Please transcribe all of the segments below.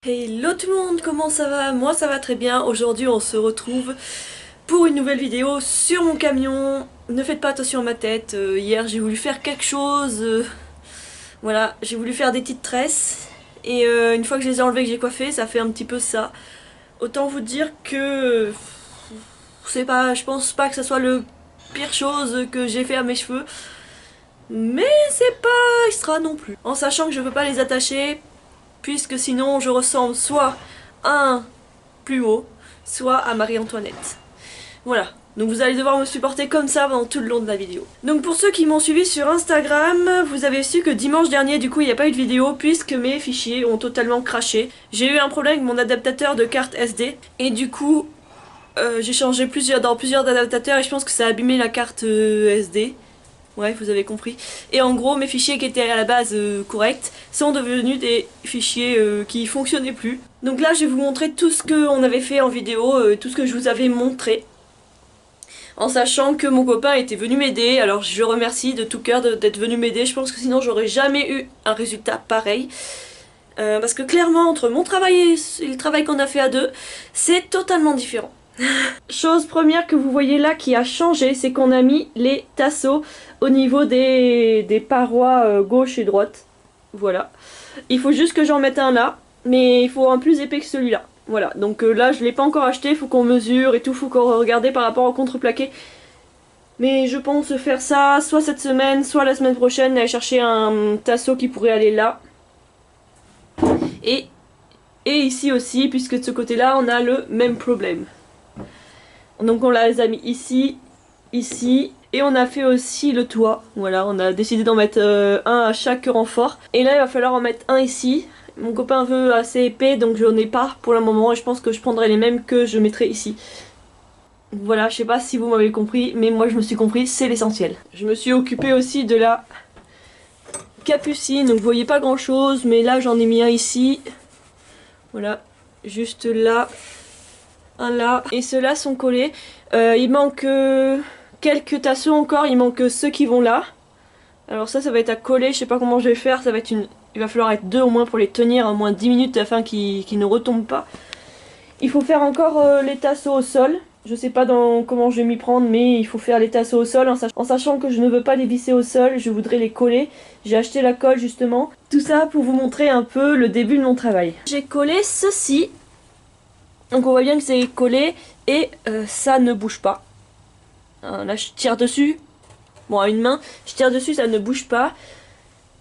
Hello tout le monde, comment ça va? Moi ça va très bien. Aujourd'hui on se retrouve pour une nouvelle vidéo sur mon camion. Ne faites pas attention à ma tête. Hier j'ai voulu faire quelque chose. Voilà, j'ai voulu faire des petites tresses. Et une fois que je les ai enlevées, que j'ai coiffé, ça fait un petit peu ça. Autant vous dire que c'est pas, je pense pas que ça soit le pire chose que j'ai fait à mes cheveux. Mais c'est pas extra non plus. En sachant que je peux pas les attacher, puisque sinon je ressemble soit à un Plumeau, soit à Marie-Antoinette. Voilà, donc vous allez devoir me supporter comme ça pendant tout le long de la vidéo. Donc pour ceux qui m'ont suivi sur Instagram, vous avez su que dimanche dernier, du coup, il n'y a pas eu de vidéo puisque mes fichiers ont totalement craché. J'ai eu un problème avec mon adaptateur de carte SD et du coup, j'ai changé dans plusieurs adaptateurs et je pense que ça a abîmé la carte SD. Ouais, vous avez compris. Et en gros, mes fichiers qui étaient à la base corrects sont devenus des fichiers qui fonctionnaient plus. Donc là, je vais vous montrer tout ce qu'on avait fait en vidéo, tout ce que je vous avais montré. En sachant que mon copain était venu m'aider, alors je le remercie de tout cœur d'être venu m'aider. Je pense que sinon, j'aurais jamais eu un résultat pareil. Parce que clairement, entre mon travail et le travail qu'on a fait à deux, c'est totalement différent. Chose première que vous voyez là qui a changé, c'est qu'on a mis les tasseaux au niveau des parois gauche et droite. Voilà. Il faut juste que j'en mette un là, mais il faut un plus épais que celui-là. Voilà, donc là je l'ai pas encore acheté, il faut qu'on mesure et tout, faut qu'on regarde par rapport au contreplaqué. Mais je pense faire ça soit cette semaine, soit la semaine prochaine, aller chercher un tasseau qui pourrait aller là. Et ici aussi, puisque de ce côté-là on a le même problème. Donc on les a mis ici, ici, et on a fait aussi le toit. Voilà, on a décidé d'en mettre un à chaque renfort. Et là il va falloir en mettre un ici. Mon copain veut assez épais, donc je n'en ai pas pour le moment. Et je pense que je prendrai les mêmes que je mettrai ici. Voilà, je sais pas si vous m'avez compris, mais moi je me suis compris, c'est l'essentiel. Je me suis occupée aussi de la capucine, donc vous voyez pas grand chose, mais là j'en ai mis un ici. Voilà, juste là. Un là, et ceux-là sont collés. Il manque quelques tasseaux encore, il manque ceux qui vont là. Alors ça va être à coller, je sais pas comment je vais faire, ça va être une... Il va falloir être deux au moins pour les tenir au moins 10 minutes afin qu'ils ne retombent pas. Il faut faire encore les tasseaux au sol. Je sais pas comment je vais m'y prendre, mais il faut faire les tasseaux au sol en sachant que je ne veux pas les visser au sol, je voudrais les coller. J'ai acheté la colle justement. Tout ça pour vous montrer un peu le début de mon travail. J'ai collé ceci. Donc on voit bien que c'est collé et ça ne bouge pas. Là je tire dessus, bon à une main, je tire dessus, ça ne bouge pas.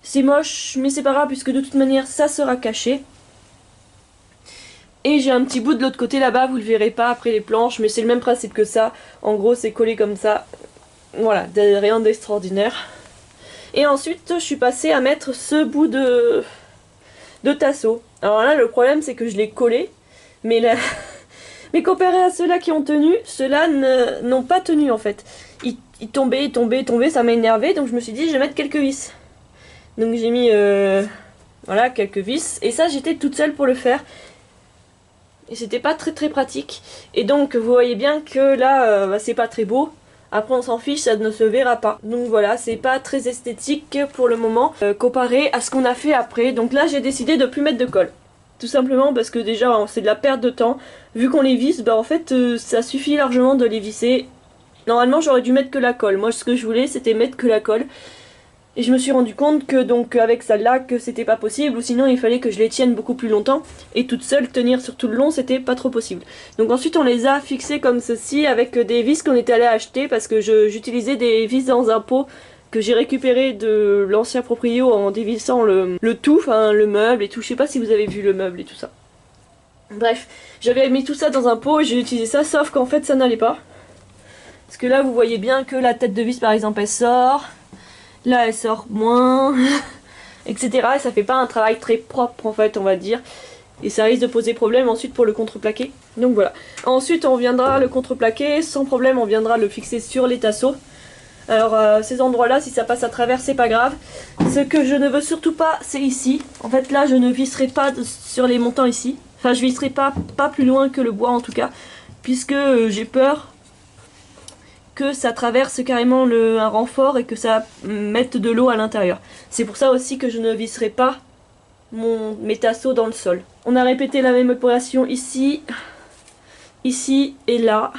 C'est moche mais c'est pas grave puisque de toute manière ça sera caché. Et j'ai un petit bout de l'autre côté là-bas, vous le verrez pas après les planches, mais c'est le même principe que ça. En gros c'est collé comme ça, voilà, rien d'extraordinaire. Et ensuite je suis passée à mettre ce bout de tasseau. Alors là le problème c'est que je l'ai collé, mais là... Mais comparé à ceux-là qui ont tenu, ceux-là n'ont pas tenu en fait. Ils tombaient, ça m'a énervé, donc je me suis dit je vais mettre quelques vis. Donc j'ai mis voilà, quelques vis, et ça j'étais toute seule pour le faire. Et c'était pas très pratique. Et donc vous voyez bien que là, bah, c'est pas très beau. Après on s'en fiche, ça ne se verra pas. Donc voilà, c'est pas très esthétique pour le moment, comparé à ce qu'on a fait après. Donc là j'ai décidé de plus mettre de colle. Tout simplement parce que déjà c'est de la perte de temps. Vu qu'on les visse, bah en fait ça suffit largement de les visser. Normalement j'aurais dû mettre que la colle. Moi ce que je voulais c'était mettre que la colle. Et je me suis rendu compte que donc avec celle-là que c'était pas possible. Ou sinon il fallait que je les tienne beaucoup plus longtemps. Et toute seule tenir sur tout le long c'était pas trop possible. Donc ensuite on les a fixés comme ceci avec des vis qu'on était allé acheter. Parce que j'utilisais des vis dans un pot que j'ai récupéré de l'ancien proprio en dévissant le tout, enfin le meuble et tout. Je sais pas si vous avez vu le meuble et tout ça. Bref, j'avais mis tout ça dans un pot et j'ai utilisé ça, sauf qu'en fait ça n'allait pas. Parce que là vous voyez bien que la tête de vis par exemple elle sort, là elle sort moins, etc. Et ça fait pas un travail très propre en fait on va dire. Et ça risque de poser problème ensuite pour le contreplaqué. Donc voilà. Ensuite on viendra le contreplaqué, sans problème on viendra le fixer sur les tasseaux. Alors ces endroits là si ça passe à travers c'est pas grave. Ce que je ne veux surtout pas c'est ici. En fait là je ne visserai pas sur les montants ici. Enfin je visserai pas plus loin que le bois en tout cas. Puisque j'ai peur que ça traverse carrément un renfort et que ça mette de l'eau à l'intérieur. C'est pour ça aussi que je ne visserai pas mes tasseaux dans le sol. On a répété la même opération ici, ici et là.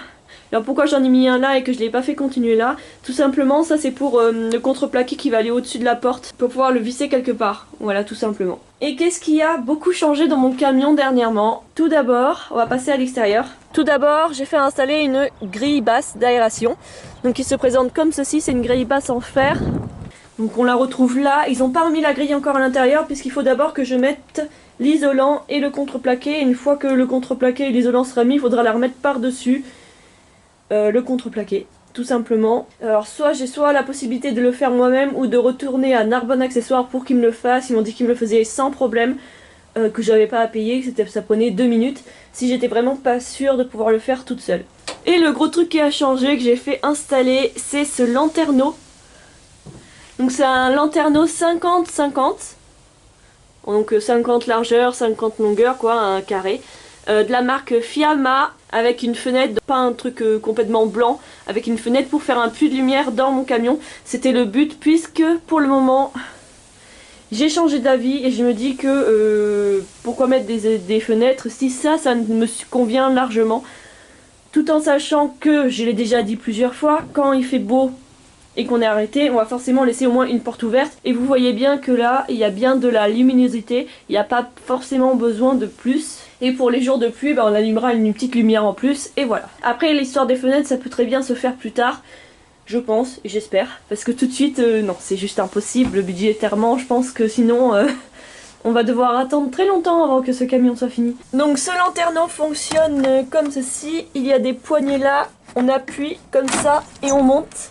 Alors pourquoi j'en ai mis un là et que je ne l'ai pas fait continuer là? Tout simplement, ça c'est pour le contreplaqué qui va aller au-dessus de la porte, pour pouvoir le visser quelque part. Voilà, tout simplement. Et qu'est-ce qui a beaucoup changé dans mon camion dernièrement? Tout d'abord, on va passer à l'extérieur. Tout d'abord, j'ai fait installer une grille basse d'aération. Donc qui se présente comme ceci, c'est une grille basse en fer. Donc on la retrouve là. Ils n'ont pas remis la grille encore à l'intérieur puisqu'il faut d'abord que je mette l'isolant et le contreplaqué. Et une fois que le contreplaqué et l'isolant sera mis, il faudra la remettre par-dessus le contreplaqué, tout simplement. Alors soit j'ai la possibilité de le faire moi-même ou de retourner à Narbonne Accessoires pour qu'ils me le fassent. Ils m'ont dit qu'ils me le faisaient sans problème, que j'avais pas à payer, que ça prenait 2 minutes, si j'étais vraiment pas sûre de pouvoir le faire toute seule. Et le gros truc qui a changé, que j'ai fait installer, c'est ce lanterneau. Donc c'est un lanterneau 50-50, donc 50 largeur, 50 longueur, quoi, un carré, de la marque Fiamma, avec une fenêtre, pas un truc complètement blanc, avec une fenêtre pour faire un puits de lumière dans mon camion. C'était le but, puisque pour le moment j'ai changé d'avis et je me dis que pourquoi mettre des fenêtres si ça me convient largement, tout en sachant que, je l'ai déjà dit plusieurs fois, quand il fait beau et qu'on est arrêté, on va forcément laisser au moins une porte ouverte. Et vous voyez bien que là, il y a bien de la luminosité, il n'y a pas forcément besoin de plus. Et pour les jours de pluie, on allumera une petite lumière en plus, et voilà. Après, l'histoire des fenêtres, ça peut très bien se faire plus tard, je pense, et j'espère. Parce que tout de suite, non, c'est juste impossible, budgétairement, je pense que sinon... on va devoir attendre très longtemps avant que ce camion soit fini. Donc ce lanterneau fonctionne comme ceci, il y a des poignées là, on appuie comme ça et on monte.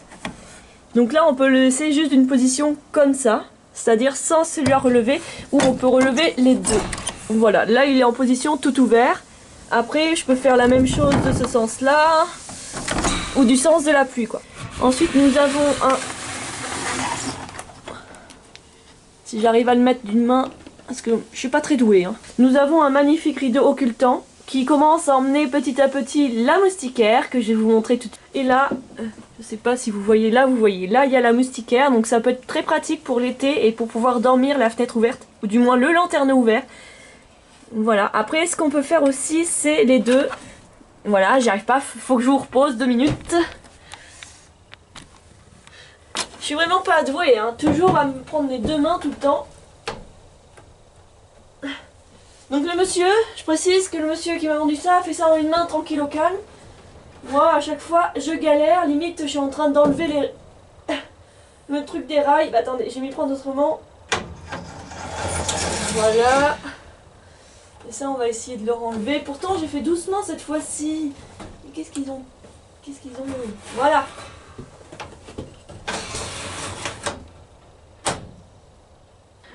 Donc là on peut le laisser juste d'une position comme ça, c'est-à-dire sans celui-là relever, ou on peut relever les deux. Voilà, là il est en position tout ouvert. Après je peux faire la même chose de ce sens-là, ou du sens de l'appui quoi. Ensuite nous avons un... Si j'arrive à le mettre d'une main, parce que je suis pas très douée. Hein. Nous avons un magnifique rideau occultant qui commence à emmener petit à petit la moustiquaire que je vais vous montrer tout de suite. Et là, je sais pas si vous voyez là, il y a la moustiquaire, donc ça peut être très pratique pour l'été et pour pouvoir dormir la fenêtre ouverte, ou du moins le lanterneau ouvert. Voilà, après ce qu'on peut faire aussi c'est les deux. Voilà, j'y arrive pas, faut que je vous repose 2 minutes. Je suis vraiment pas douée, hein. Toujours à me prendre les 2 mains tout le temps. Donc le monsieur, je précise que le monsieur qui m'a vendu ça fait ça en une main tranquille au calme. Moi à chaque fois je galère, limite je suis en train d'enlever le truc des rails. Bah attendez, je vais m'y prendre autrement. Voilà. Et ça on va essayer de le renlever. Pourtant j'ai fait doucement cette fois-ci. Mais qu'est-ce qu'ils ont mis? Voilà.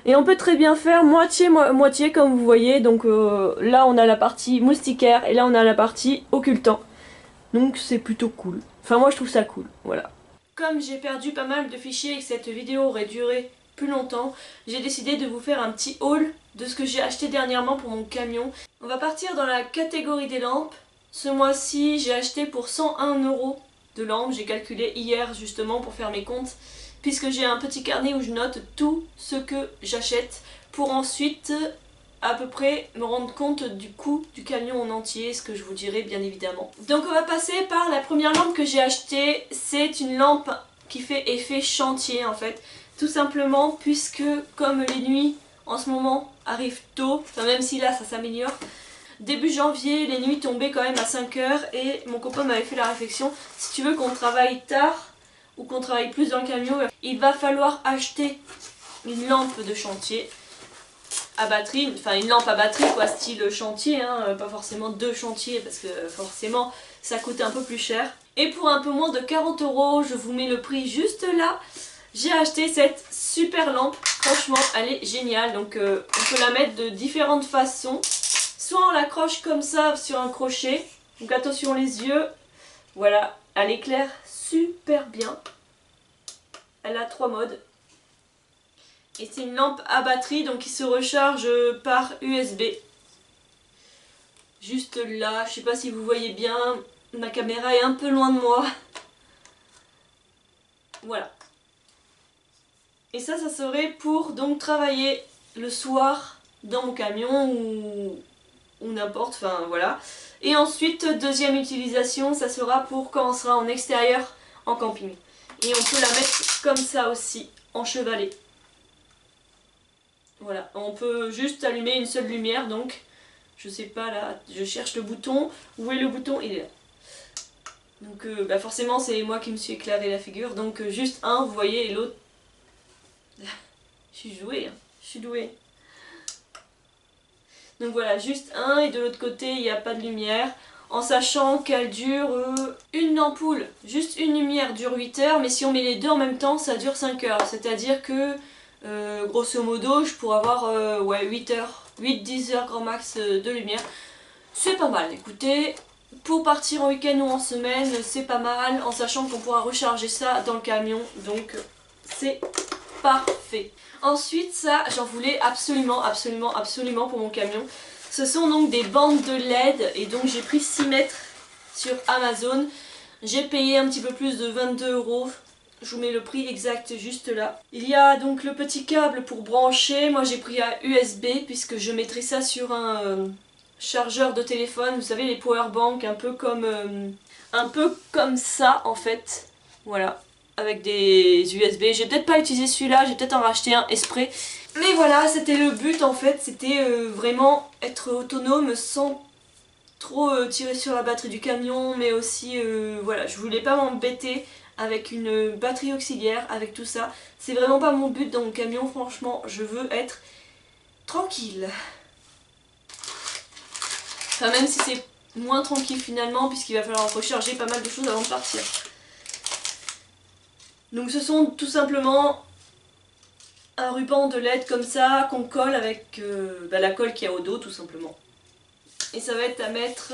Et on peut très bien faire moitié comme vous voyez. Donc là on a la partie moustiquaire et là on a la partie occultant. Donc c'est plutôt cool. Enfin moi je trouve ça cool, voilà. Comme j'ai perdu pas mal de fichiers et que cette vidéo aurait duré plus longtemps, j'ai décidé de vous faire un petit haul de ce que j'ai acheté dernièrement pour mon camion. On va partir dans la catégorie des lampes. Ce mois-ci j'ai acheté pour 101 € de lampes. J'ai calculé hier justement pour faire mes comptes, puisque j'ai un petit carnet où je note tout ce que j'achète pour ensuite à peu près me rendre compte du coût du camion en entier, ce que je vous dirai bien évidemment. Donc on va passer par la première lampe que j'ai achetée. C'est une lampe qui fait effet chantier en fait, tout simplement puisque comme les nuits en ce moment arrivent tôt, enfin même si là ça s'améliore, début janvier les nuits tombaient quand même à 5 h et mon copain m'avait fait la réflexion, si tu veux qu'on travaille tard ou qu'on travaille plus dans le camion, il va falloir acheter une lampe de chantier à batterie, enfin une lampe à batterie quoi, style chantier, hein, pas forcément 2 chantiers parce que forcément ça coûte un peu plus cher. Et pour un peu moins de 40 €, je vous mets le prix juste là, j'ai acheté cette super lampe, franchement elle est géniale. Donc on peut la mettre de différentes façons, soit on l'accroche comme ça sur un crochet, donc attention les yeux, voilà, elle éclaire super bien, elle a 3 modes. Et c'est une lampe à batterie donc qui se recharge par USB. Juste là, je sais pas si vous voyez bien, ma caméra est un peu loin de moi. Voilà. Et ça serait pour donc travailler le soir dans mon camion ou n'importe, enfin voilà. Et ensuite, deuxième utilisation, ça sera pour quand on sera en extérieur, en camping. Et on peut la mettre comme ça aussi, en chevalet. Voilà, on peut juste allumer une seule lumière, donc je sais pas là, je cherche le bouton. Où est le bouton? Il est là. Donc bah forcément c'est moi qui me suis éclavé la figure, donc juste un, vous voyez, et l'autre... Je suis jouée, hein. Je suis douée. Donc voilà, juste un, et de l'autre côté il n'y a pas de lumière, en sachant qu'elle dure une ampoule, juste une lumière dure 8 heures, mais si on met les deux en même temps ça dure 5 heures, c'est-à-dire que grosso modo je pourrais avoir ouais, 8 heures, 8-10 heures grand max de lumière. C'est pas mal, écoutez, pour partir en week-end ou en semaine c'est pas mal, en sachant qu'on pourra recharger ça dans le camion, donc c'est parfait. Ensuite, ça, j'en voulais absolument pour mon camion. Ce sont donc des bandes de LED et donc j'ai pris 6 mètres sur Amazon. J'ai payé un petit peu plus de 22 €. Je vous mets le prix exact juste là. Il y a donc le petit câble pour brancher. Moi j'ai pris un USB puisque je mettrai ça sur un chargeur de téléphone. Vous savez, les powerbanks un peu comme ça en fait. Voilà, avec des USB. J'ai peut-être pas utilisé celui-là, j'ai peut-être en racheté un exprès. Mais voilà, c'était le but en fait, c'était vraiment être autonome sans trop tirer sur la batterie du camion, mais aussi, voilà, je voulais pas m'embêter avec une batterie auxiliaire, avec tout ça. C'est vraiment pas mon but dans mon camion, franchement, je veux être tranquille. Enfin, même si c'est moins tranquille finalement, puisqu'il va falloir recharger pas mal de choses avant de partir. Donc ce sont tout simplement un ruban de LED comme ça qu'on colle avec la colle qu'il y a au dos tout simplement. Et ça va être à mettre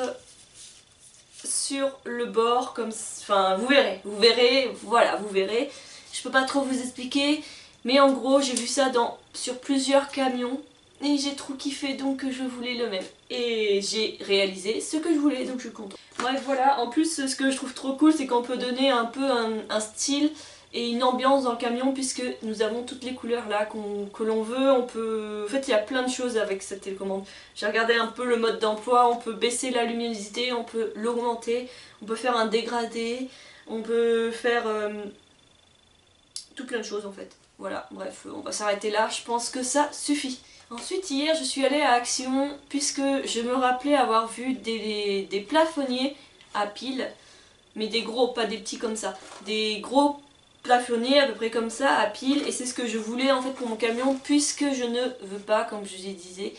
sur le bord comme... Enfin vous verrez, voilà, vous verrez. Je peux pas trop vous expliquer, mais en gros j'ai vu ça sur plusieurs camions et j'ai trop kiffé, donc je voulais le même. Et j'ai réalisé ce que je voulais, donc je suis contente. Bref voilà, en plus ce que je trouve trop cool c'est qu'on peut donner un peu un style et une ambiance dans le camion puisque nous avons toutes les couleurs là que l'on veut. On peut... En fait il y a plein de choses avec cette télécommande. J'ai regardé un peu le mode d'emploi, on peut baisser la luminosité, on peut l'augmenter, on peut faire un dégradé, on peut faire tout plein de choses en fait. Voilà, bref, on va s'arrêter là, je pense que ça suffit. Ensuite hier je suis allée à Action puisque je me rappelais avoir vu des plafonniers à piles, mais des gros, pas des petits comme ça, des gros plafonniers à peu près comme ça à pile, et c'est ce que je voulais en fait pour mon camion puisque je ne veux pas, comme je vous disais,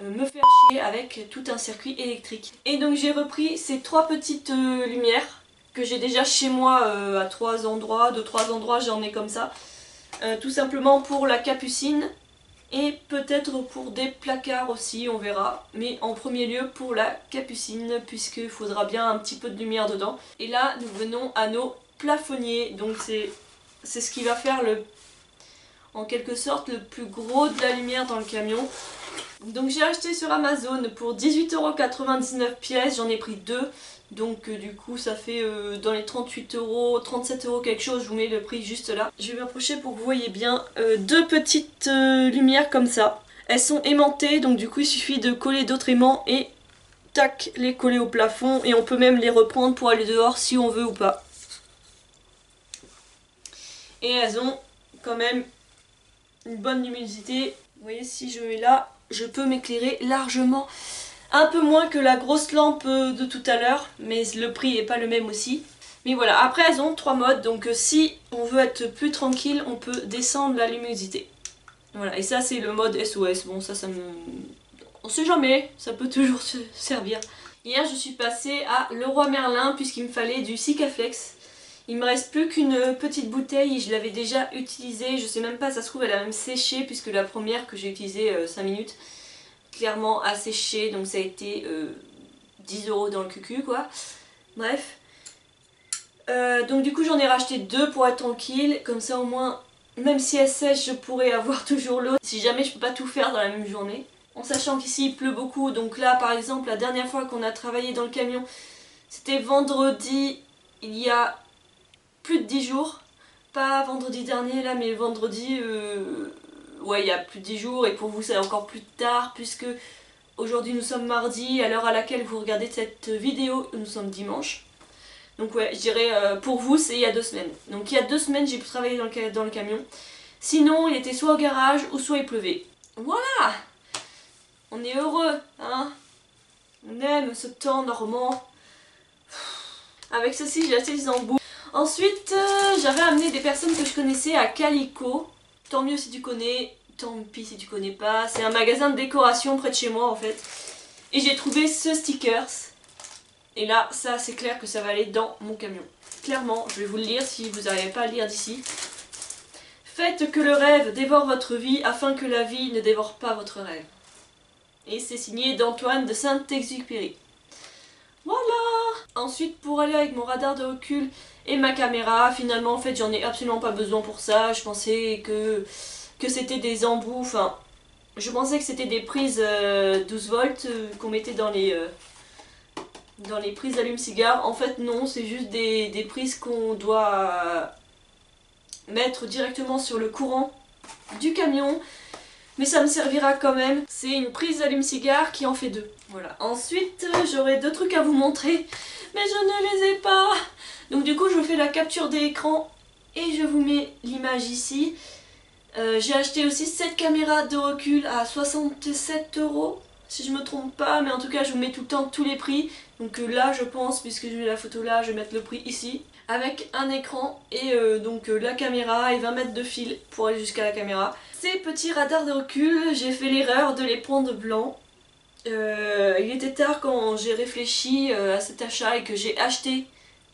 me faire chier avec tout un circuit électrique. Et donc j'ai repris ces trois petites lumières que j'ai déjà chez moi à 2-3 endroits j'en ai comme ça, tout simplement pour la capucine et peut-être pour des placards aussi, on verra, mais en premier lieu pour la capucine puisqu'il faudra bien un petit peu de lumière dedans. Et là nous venons à nos plafonniers, donc c'est ce qui va faire en quelque sorte le plus gros de la lumière dans le camion. Donc j'ai acheté sur Amazon pour 18,99 € pièces, j'en ai pris deux. Donc du coup ça fait dans les 38 €, 37 € quelque chose, je vous mets le prix juste là. Je vais m'approcher pour que vous voyez bien deux petites lumières comme ça. Elles sont aimantées, donc du coup il suffit de coller d'autres aimants et tac, les coller au plafond. Et on peut même les reprendre pour aller dehors si on veut ou pas. Et elles ont quand même une bonne luminosité. Vous voyez, si je mets là, je peux m'éclairer largement. Un peu moins que la grosse lampe de tout à l'heure, mais le prix n'est pas le même aussi. Mais voilà, après elles ont 3 modes, donc si on veut être plus tranquille, on peut descendre la luminosité. Voilà, et ça c'est le mode SOS, bon ça me... On sait jamais, ça peut toujours se servir. Hier je suis passée à Leroy Merlin puisqu'il me fallait du Sikaflex. Il me reste plus qu'une petite bouteille, je l'avais déjà utilisée, je sais même pas, ça se trouve elle a même séché puisque la première que j'ai utilisée 5 minutes, clairement a séché, donc ça a été 10 € dans le cucu quoi. Bref. Donc du coup j'en ai racheté deux pour être tranquille, comme ça au moins, même si elle sèche, je pourrais avoir toujours l'eau, si jamais je peux pas tout faire dans la même journée. En sachant qu'ici il pleut beaucoup, donc là par exemple la dernière fois qu'on a travaillé dans le camion, c'était vendredi, il y a plus de 10 jours. Pas vendredi dernier là, mais vendredi ouais, il y a plus de 10 jours, et pour vous c'est encore plus tard, puisque aujourd'hui nous sommes mardi, à l'heure à laquelle vous regardez cette vidéo, nous sommes dimanche. Donc ouais, je dirais pour vous c'est il y a 2 semaines. Donc il y a 2 semaines j'ai pu travailler dans le camion. Sinon il était soit au garage ou soit il pleuvait. Voilà. On est heureux, hein. On aime ce temps normand. Avec ceci j'ai acheté des embouts. Ensuite j'avais amené des personnes que je connaissais à Calico. Tant mieux si tu connais, tant pis si tu connais pas. C'est un magasin de décoration près de chez moi en fait. Et j'ai trouvé ce stickers. Et là, ça c'est clair que ça va aller dans mon camion. Clairement, je vais vous le lire si vous n'arrivez pas à le lire d'ici. Faites que le rêve dévore votre vie afin que la vie ne dévore pas votre rêve. Et c'est signé d'Antoine de Saint-Exupéry. Voilà. Ensuite, pour aller avec mon radar de recul et ma caméra, finalement en fait j'en ai absolument pas besoin pour ça. Je pensais que c'était des embouts, enfin je pensais que c'était des prises 12 volts qu'on mettait dans les prises d'allume-cigare. En fait non, c'est juste des prises qu'on doit mettre directement sur le courant du camion. Mais ça me servira quand même. C'est une prise d'allume-cigare qui en fait 2. Voilà. Ensuite, j'aurai 2 trucs à vous montrer, mais je ne les ai pas. Donc du coup, je fais la capture d'écran et je vous mets l'image ici. J'ai acheté aussi cette caméra de recul à 67 €, si je me trompe pas, mais en tout cas je vous mets tout le temps tous les prix. Donc là je pense, puisque je mets la photo là, je vais mettre le prix ici. Avec un écran et donc la caméra et 20 mètres de fil pour aller jusqu'à la caméra. Ces petits radars de recul, j'ai fait l'erreur de les prendre blancs. Il était tard quand j'ai réfléchi à cet achat et que j'ai acheté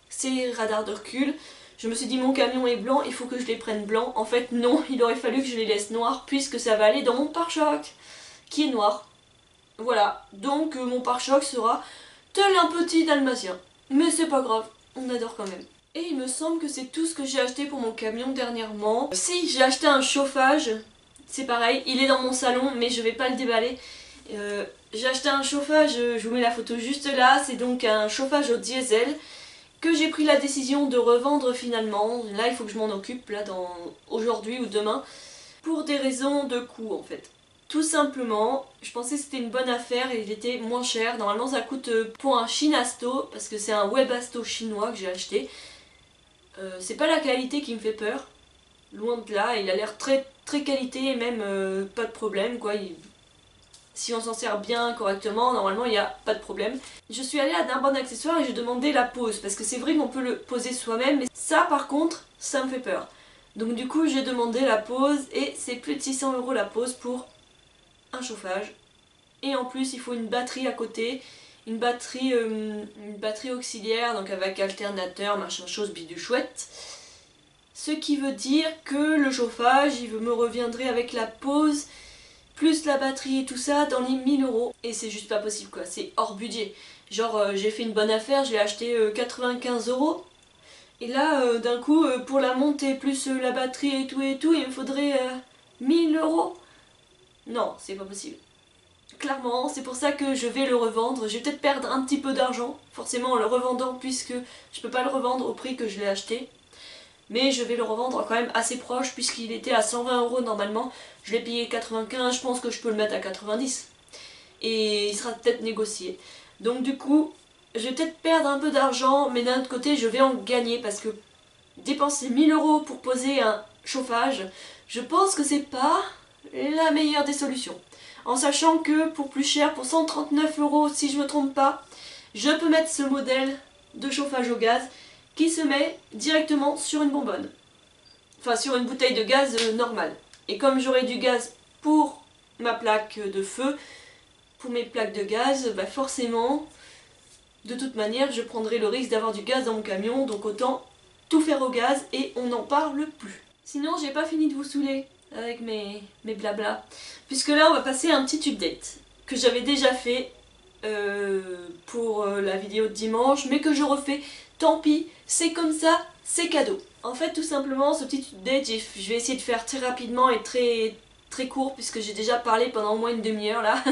ces radars de recul. Je me suis dit mon camion est blanc, il faut que je les prenne blancs. En fait non, il aurait fallu que je les laisse noirs puisque ça va aller dans mon pare-choc qui est noir. Voilà, donc mon pare-choc sera tel un petit dalmatien. Mais c'est pas grave, on adore quand même. Et il me semble que c'est tout ce que j'ai acheté pour mon camion dernièrement. Si, j'ai acheté un chauffage, c'est pareil, il est dans mon salon mais je vais pas le déballer. J'ai acheté un chauffage, je vous mets la photo juste là, c'est donc un chauffage au diesel que j'ai pris la décision de revendre finalement. Là il faut que je m'en occupe là aujourd'hui ou demain pour des raisons de coût en fait. Tout simplement, je pensais que c'était une bonne affaire et il était moins cher. Normalement ça coûte pour un Shinasto, parce que c'est un Webasto chinois que j'ai acheté. C'est pas la qualité qui me fait peur, loin de là, il a l'air très qualité et même pas de problème quoi. Si on s'en sert bien, correctement, normalement il n'y a pas de problème. Je suis allée à d'un bon accessoire et j'ai demandé la pose, parce que c'est vrai qu'on peut le poser soi-même, mais ça par contre, ça me fait peur. Donc du coup j'ai demandé la pose et c'est plus de 600 € la pose pour un chauffage. Et en plus il faut une batterie à côté, une batterie auxiliaire, donc avec alternateur, machin chose, bidule chouette. Ce qui veut dire que le chauffage, il me reviendrait avec la pose, plus la batterie et tout ça, dans les 1000 €. Et c'est juste pas possible quoi, c'est hors budget. Genre j'ai fait une bonne affaire, j'ai acheté 95 €. Et là d'un coup pour la montée plus la batterie et tout, il me faudrait 1000 €. Non, c'est pas possible. Clairement, c'est pour ça que je vais le revendre. Je vais peut-être perdre un petit peu d'argent, forcément en le revendant, puisque je peux pas le revendre au prix que je l'ai acheté. Mais je vais le revendre quand même assez proche, puisqu'il était à 120 € normalement. Je l'ai payé 95, je pense que je peux le mettre à 90. Et il sera peut-être négocié. Donc du coup, je vais peut-être perdre un peu d'argent, mais d'un autre côté, je vais en gagner, parce que dépenser 1000 € pour poser un chauffage, je pense que c'est pas la meilleure des solutions. En sachant que pour plus cher, pour 139 € si je me trompe pas, je peux mettre ce modèle de chauffage au gaz qui se met directement sur une bonbonne. Enfin sur une bouteille de gaz normale. Et comme j'aurai du gaz pour ma plaque de feu, pour mes plaques de gaz, bah forcément, de toute manière, je prendrai le risque d'avoir du gaz dans mon camion, donc autant tout faire au gaz et on n'en parle plus. Sinon, j'ai pas fini de vous saouler avec mes blabla, puisque là on va passer à un petit update que j'avais déjà fait pour la vidéo de dimanche, mais que je refais, tant pis, c'est comme ça, c'est cadeau. En fait tout simplement ce petit update, je vais essayer de faire très rapidement et très court, puisque j'ai déjà parlé pendant au moins une demi-heure là.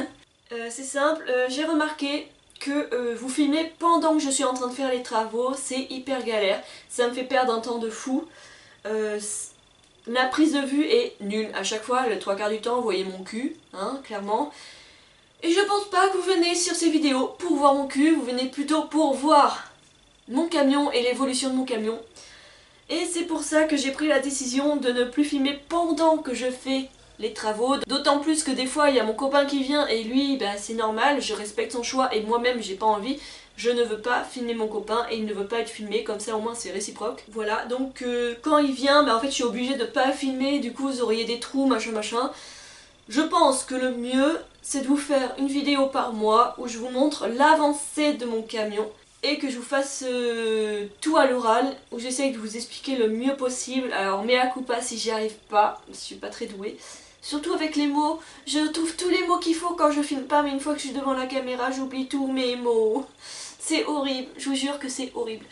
C'est simple, j'ai remarqué que vous filmez pendant que je suis en train de faire les travaux, c'est hyper galère, ça me fait perdre un temps de fou. La prise de vue est nulle à chaque fois, le 3/4 du temps vous voyez mon cul, hein, clairement. Et je pense pas que vous venez sur ces vidéos pour voir mon cul, vous venez plutôt pour voir mon camion et l'évolution de mon camion. Et c'est pour ça que j'ai pris la décision de ne plus filmer pendant que je fais les travaux. D'autant plus que des fois il y a mon copain qui vient et lui, bah, c'est normal, je respecte son choix et moi-même j'ai pas envie. Je ne veux pas filmer mon copain et il ne veut pas être filmé, comme ça au moins c'est réciproque. Voilà, donc quand il vient, bah, en fait je suis obligée de pas filmer, du coup vous auriez des trous, machin machin. Je pense que le mieux c'est de vous faire une vidéo par mois où je vous montre l'avancée de mon camion et que je vous fasse tout à l'oral, où j'essaye de vous expliquer le mieux possible. Alors mea culpa si j'y arrive pas, je suis pas très douée. Surtout avec les mots, je trouve tous les mots qu'il faut quand je filme pas, mais une fois que je suis devant la caméra, j'oublie tous mes mots. C'est horrible, je vous jure que c'est horrible.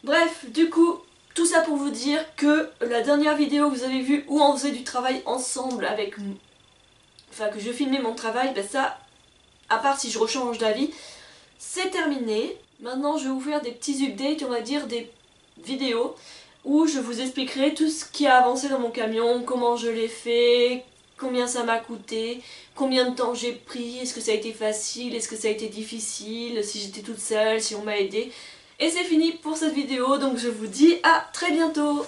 Bref, du coup, tout ça pour vous dire que la dernière vidéo que vous avez vue où on faisait du travail ensemble avec... Enfin, que je filmais mon travail, ben ça, à part si je rechange d'avis, c'est terminé. Maintenant, je vais vous faire des petits updates, on va dire des vidéos, où je vous expliquerai tout ce qui a avancé dans mon camion, comment je l'ai fait, combien ça m'a coûté, combien de temps j'ai pris, est-ce que ça a été facile, est-ce que ça a été difficile, si j'étais toute seule, si on m'a aidé. Et c'est fini pour cette vidéo, donc je vous dis à très bientôt.